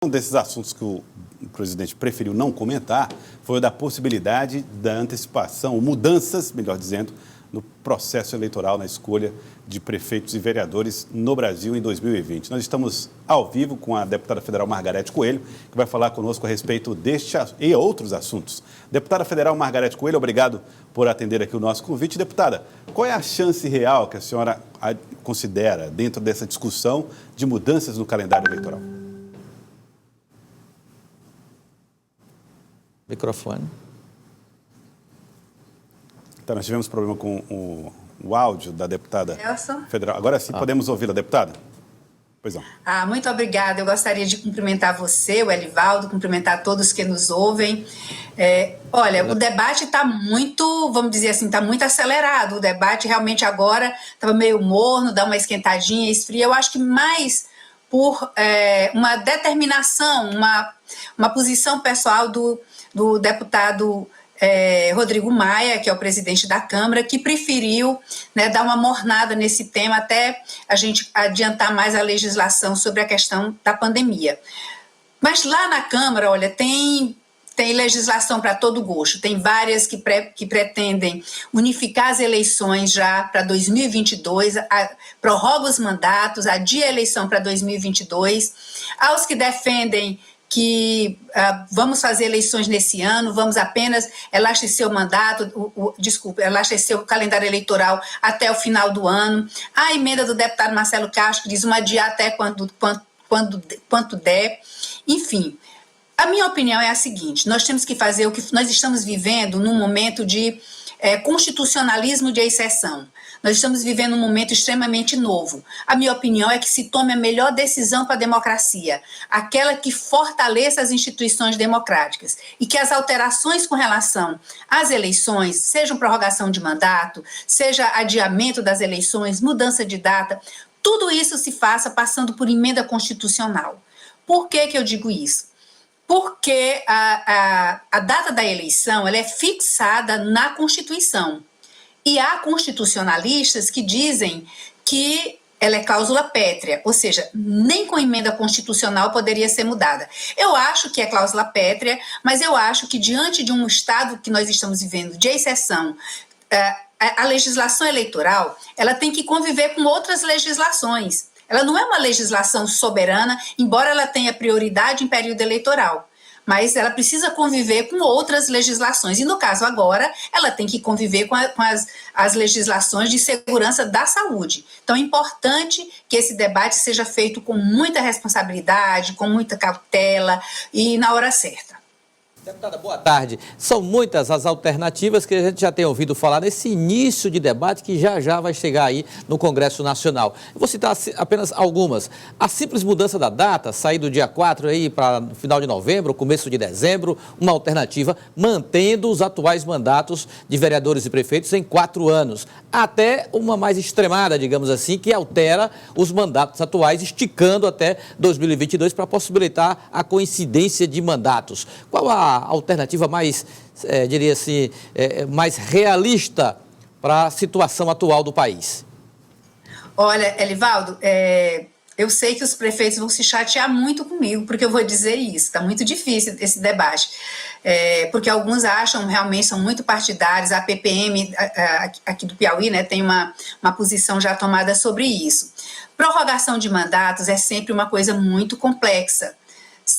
Um desses assuntos que o presidente preferiu não comentar foi o da possibilidade da antecipação, mudanças, melhor dizendo, no processo eleitoral, na escolha de prefeitos e vereadores no Brasil em 2020. Nós estamos ao vivo com a deputada federal Margarete Coelho, que vai falar conosco a respeito deste e outros assuntos. Deputada federal Margarete Coelho, obrigado por atender aqui o nosso convite. Deputada, qual é a chance real que a senhora considera dentro dessa discussão de mudanças no calendário eleitoral? Microfone. Então, nós tivemos problema com o áudio da deputada Nelson? federal. Agora sim, podemos ouvi-la, deputada? Pois não. Muito obrigada. Eu gostaria de cumprimentar você, o Elivaldo, cumprimentar todos que nos ouvem. Olha, o debate está muito, vamos dizer assim, está muito acelerado. O debate realmente agora estava meio morno, dá uma esquentadinha, esfria. Eu acho que mais por uma determinação, uma posição pessoal do deputado Rodrigo Maia, que é o presidente da Câmara, que preferiu, dar uma mornada nesse tema até a gente adiantar mais a legislação sobre a questão da pandemia. Mas lá na Câmara, olha, tem legislação para todo gosto, tem várias que pretendem unificar as eleições já para 2022, prorroga os mandatos, adia a eleição para 2022, aos que defendem que vamos fazer eleições nesse ano, vamos apenas elastecer o mandato, elastecer o calendário eleitoral até o final do ano. A emenda do deputado Marcelo Castro diz uma adiar até quanto der. Enfim, a minha opinião é a seguinte: nós temos que fazer o que nós estamos vivendo num momento de constitucionalismo de exceção. Nós estamos vivendo um momento extremamente novo. A minha opinião é que se tome a melhor decisão para a democracia, aquela que fortaleça as instituições democráticas e que as alterações com relação às eleições, sejam prorrogação de mandato, seja adiamento das eleições, mudança de data, tudo isso se faça passando por emenda constitucional. Por que eu digo isso? Porque a data da eleição ela é fixada na Constituição. E há constitucionalistas que dizem que ela é cláusula pétrea, ou seja, nem com emenda constitucional poderia ser mudada. Eu acho que é cláusula pétrea, mas eu acho que diante de um estado que nós estamos vivendo de exceção, a legislação eleitoral ela tem que conviver com outras legislações. Ela não é uma legislação soberana, embora ela tenha prioridade em período eleitoral. Mas ela precisa conviver com outras legislações. E, no caso agora, ela tem que conviver com as legislações de segurança da saúde. Então, é importante que esse debate seja feito com muita responsabilidade, com muita cautela e na hora certa. Deputada, boa tarde. São muitas as alternativas que a gente já tem ouvido falar nesse início de debate que já vai chegar aí no Congresso Nacional. Eu vou citar apenas algumas. A simples mudança da data, sair do dia 4 aí para o final de novembro, começo de dezembro, uma alternativa, mantendo os atuais mandatos de vereadores e prefeitos em 4 anos. Até uma mais extremada, digamos assim, que altera os mandatos atuais, esticando até 2022 para possibilitar a coincidência de mandatos. Qual a alternativa mais, diria assim, mais realista para a situação atual do país? Olha, Elivaldo, eu sei que os prefeitos vão se chatear muito comigo, porque eu vou dizer isso, está muito difícil esse debate, porque alguns acham, realmente são muito partidários, a PPM aqui do Piauí, tem uma posição já tomada sobre isso. Prorrogação de mandatos é sempre uma coisa muito complexa,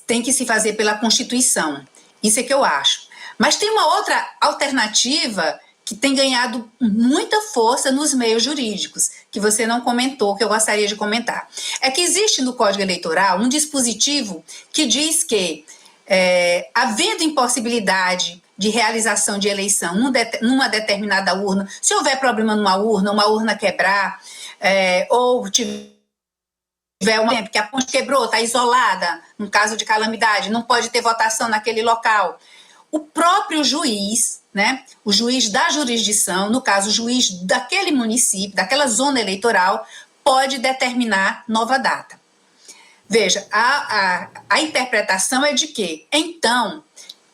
tem que se fazer pela Constituição. Isso é que eu acho. Mas tem uma outra alternativa que tem ganhado muita força nos meios jurídicos, que você não comentou, que eu gostaria de comentar. É que existe no Código Eleitoral um dispositivo que diz que, havendo impossibilidade de realização de eleição numa determinada urna, se houver problema numa urna quebrar, ou tiver que a ponte quebrou, está isolada, no caso de calamidade, não pode ter votação naquele local. O próprio juiz, o juiz da jurisdição, no caso o juiz daquele município, daquela zona eleitoral, pode determinar nova data. Veja, a interpretação é de que, então,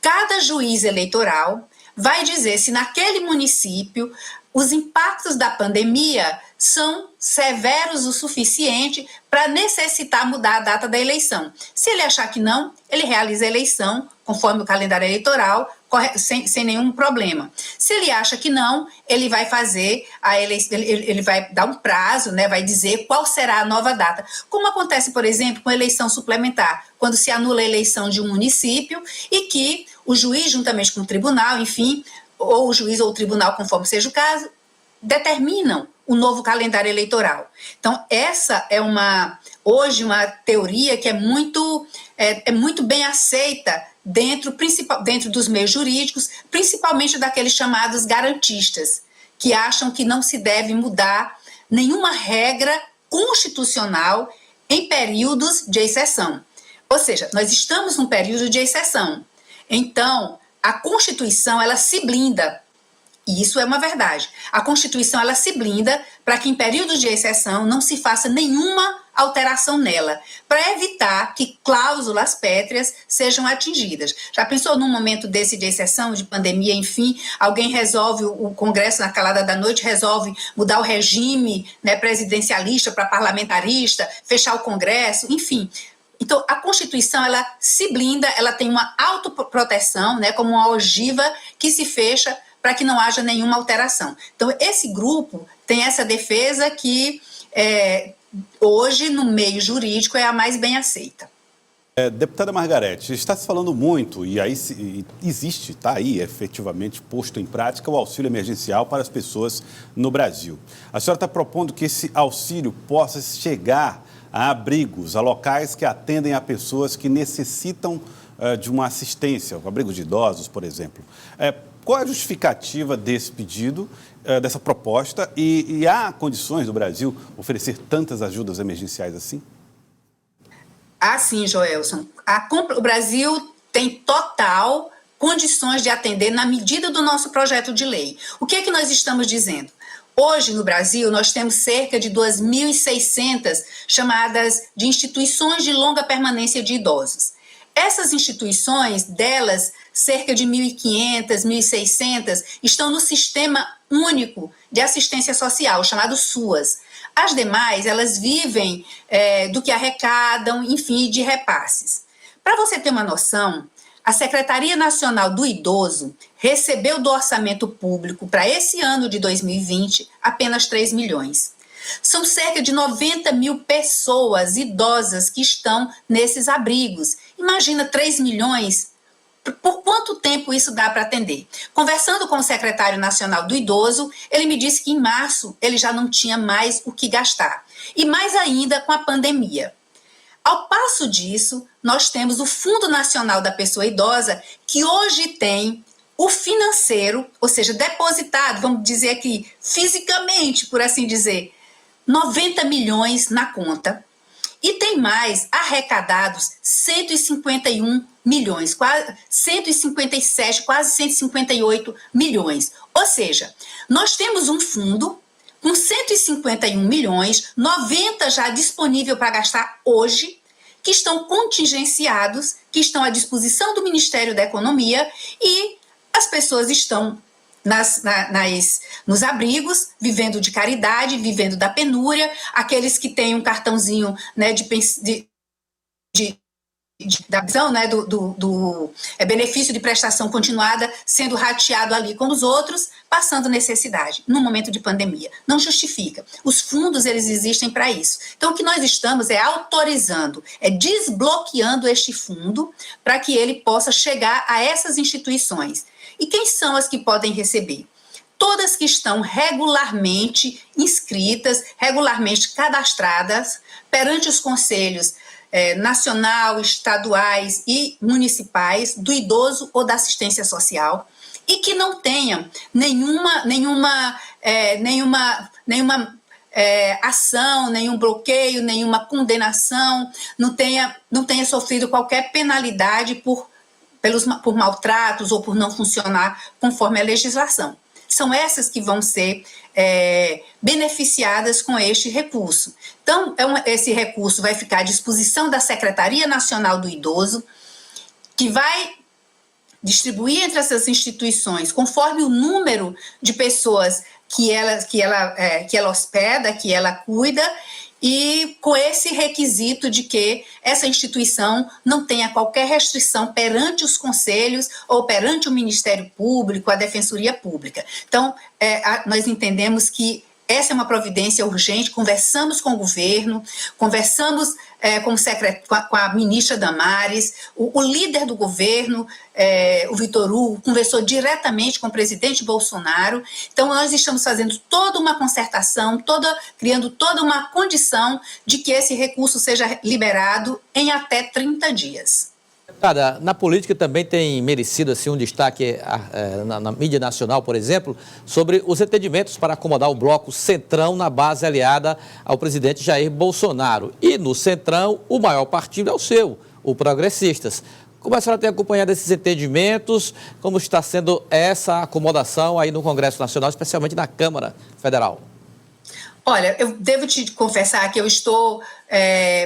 cada juiz eleitoral vai dizer se naquele município os impactos da pandemia são severos o suficiente para necessitar mudar a data da eleição. Se ele achar que não, ele realiza a eleição conforme o calendário eleitoral, sem nenhum problema. Se ele acha que não, ele vai fazer a eleição, ele vai dar um prazo, né, vai dizer qual será a nova data. Como acontece, por exemplo, com a eleição suplementar, quando se anula a eleição de um município e que o juiz, juntamente com o tribunal, enfim, ou o juiz ou o tribunal, conforme seja o caso, determinam o novo calendário eleitoral. Então, essa é hoje uma teoria que é muito bem aceita dentro dos meios jurídicos, principalmente daqueles chamados garantistas, que acham que não se deve mudar nenhuma regra constitucional em períodos de exceção. Ou seja, nós estamos num período de exceção. Então, a Constituição, ela se blinda. E isso é uma verdade. A Constituição, ela se blinda para que em períodos de exceção não se faça nenhuma alteração nela, para evitar que cláusulas pétreas sejam atingidas. Já pensou num momento desse de exceção, de pandemia, enfim, alguém resolve, o Congresso na calada da noite resolve mudar o regime, né, presidencialista para parlamentarista, fechar o Congresso, enfim. Então, a Constituição, ela se blinda, ela tem uma autoproteção, né, como uma ogiva que se fecha para que não haja nenhuma alteração. Então, esse grupo tem essa defesa que hoje, no meio jurídico, é a mais bem aceita. Deputada Margarete, está se falando muito, e aí existe, está aí efetivamente posto em prática o auxílio emergencial para as pessoas no Brasil. A senhora está propondo que esse auxílio possa chegar a abrigos, a locais que atendem a pessoas que necessitam de uma assistência, abrigos de idosos, por exemplo. Qual é a justificativa desse pedido, dessa proposta, e há condições do Brasil oferecer tantas ajudas emergenciais assim? Ah, sim, Joelson. O Brasil tem total condições de atender na medida do nosso projeto de lei. O que é que nós estamos dizendo? Hoje, no Brasil, nós temos cerca de 2.600 chamadas de instituições de longa permanência de idosos. Essas instituições, delas, cerca de 1.500, 1.600, estão no Sistema Único de Assistência Social, chamado SUAS. As demais, elas vivem do que arrecadam, enfim, de repasses. Para você ter uma noção, a Secretaria Nacional do Idoso recebeu do orçamento público para esse ano de 2020 apenas 3 milhões. São cerca de 90 mil pessoas idosas que estão nesses abrigos. Imagina 3 milhões, por quanto tempo isso dá para atender? Conversando com o secretário nacional do idoso, ele me disse que em março ele já não tinha mais o que gastar. E mais ainda com a pandemia. Ao passo disso, nós temos o Fundo Nacional da Pessoa Idosa, que hoje tem o financeiro, ou seja, depositado, vamos dizer aqui, fisicamente, por assim dizer, 90 milhões na conta. E tem mais arrecadados 151 milhões, quase 157, quase 158 milhões. Ou seja, nós temos um fundo com 151 milhões, 90 já disponível para gastar hoje, que estão contingenciados, que estão à disposição do Ministério da Economia, e as pessoas estão nos abrigos, vivendo de caridade, vivendo da penúria, aqueles que têm um cartãozinho, né, da visão, né, do benefício de prestação continuada sendo rateado ali com os outros, passando necessidade no momento de pandemia. Não justifica. Os fundos, eles existem para isso. Então, o que nós estamos autorizando, desbloqueando este fundo para que ele possa chegar a essas instituições. E quem são as que podem receber? Todas que estão regularmente inscritas, regularmente cadastradas perante os conselhos nacional, estaduais e municipais do idoso ou da assistência social, e que não tenham nenhuma ação, nenhum bloqueio, nenhuma condenação, não tenha sofrido qualquer penalidade por maltratos ou por não funcionar conforme a legislação. São essas que vão ser beneficiadas com este recurso. Então, esse recurso vai ficar à disposição da Secretaria Nacional do Idoso, que vai distribuir entre essas instituições, conforme o número de pessoas que ela hospeda, que ela cuida, e com esse requisito de que essa instituição não tenha qualquer restrição perante os conselhos ou perante o Ministério Público, a Defensoria Pública. Então, nós entendemos que essa é uma providência urgente. Conversamos com o governo, conversamos com a ministra Damares, o líder do governo, o Vitor Hugo, conversou diretamente com o presidente Bolsonaro. Então, nós estamos fazendo toda uma concertação, criando toda uma condição de que esse recurso seja liberado em até 30 dias. Deputada, na política também tem merecido assim, um destaque na mídia nacional, por exemplo, sobre os entendimentos para acomodar o bloco Centrão na base aliada ao presidente Jair Bolsonaro. E no Centrão, o maior partido é o seu, o Progressistas. Como a senhora tem acompanhado esses entendimentos? Como está sendo essa acomodação aí no Congresso Nacional, especialmente na Câmara Federal? Olha, eu devo te confessar que eu estou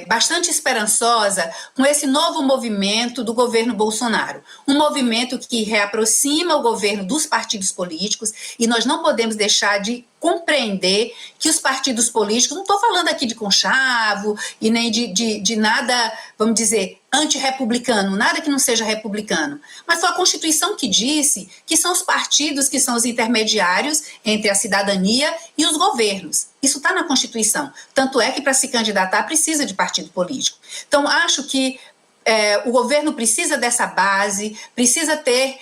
bastante esperançosa com esse novo movimento do governo Bolsonaro. Um movimento que reaproxima o governo dos partidos políticos, e nós não podemos deixar de compreender que os partidos políticos, não estou falando aqui de conchavo e nem de nada, vamos dizer, antirrepublicano, nada que não seja republicano, mas foi a Constituição que disse que são os partidos que são os intermediários entre a cidadania e os governos. Isso está na Constituição. Tanto é que para se candidatar precisa de partido político. Então, acho que o governo precisa dessa base, precisa ter,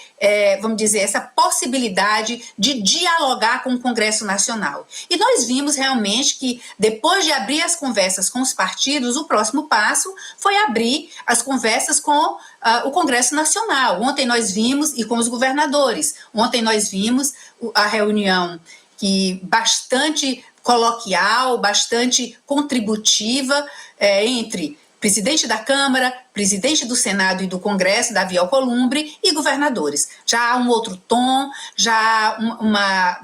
vamos dizer, essa possibilidade de dialogar com o Congresso Nacional. E nós vimos realmente que, depois de abrir as conversas com os partidos, o próximo passo foi abrir as conversas com o Congresso Nacional. Ontem nós vimos, e com os governadores, ontem nós vimos a reunião bastante coloquial, bastante contributiva entre presidente da Câmara, presidente do Senado e do Congresso, Davi Alcolumbre, e governadores. Já há um outro tom, já há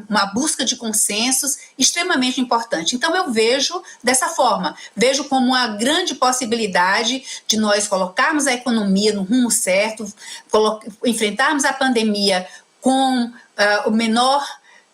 uma busca de consensos extremamente importante. Então, eu vejo dessa forma, vejo como uma grande possibilidade de nós colocarmos a economia no rumo certo, enfrentarmos a pandemia com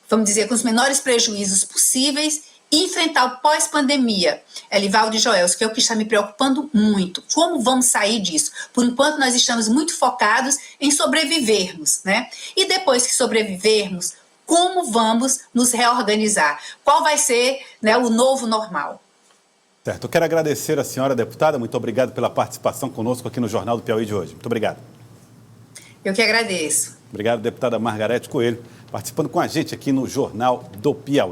vamos dizer, com os menores prejuízos possíveis, e enfrentar o pós-pandemia. Elivaldo e Joelso, que é o que está me preocupando muito. Como vamos sair disso? Por enquanto, nós estamos muito focados em sobrevivermos, né? E depois que sobrevivermos, como vamos nos reorganizar? Qual vai ser, né, o novo normal? Certo. Eu quero agradecer a senhora deputada. Muito obrigado pela participação conosco aqui no Jornal do Piauí de hoje. Muito obrigado. Eu que agradeço. Obrigado, deputada Margarete Coelho, participando com a gente aqui no Jornal do Piauí.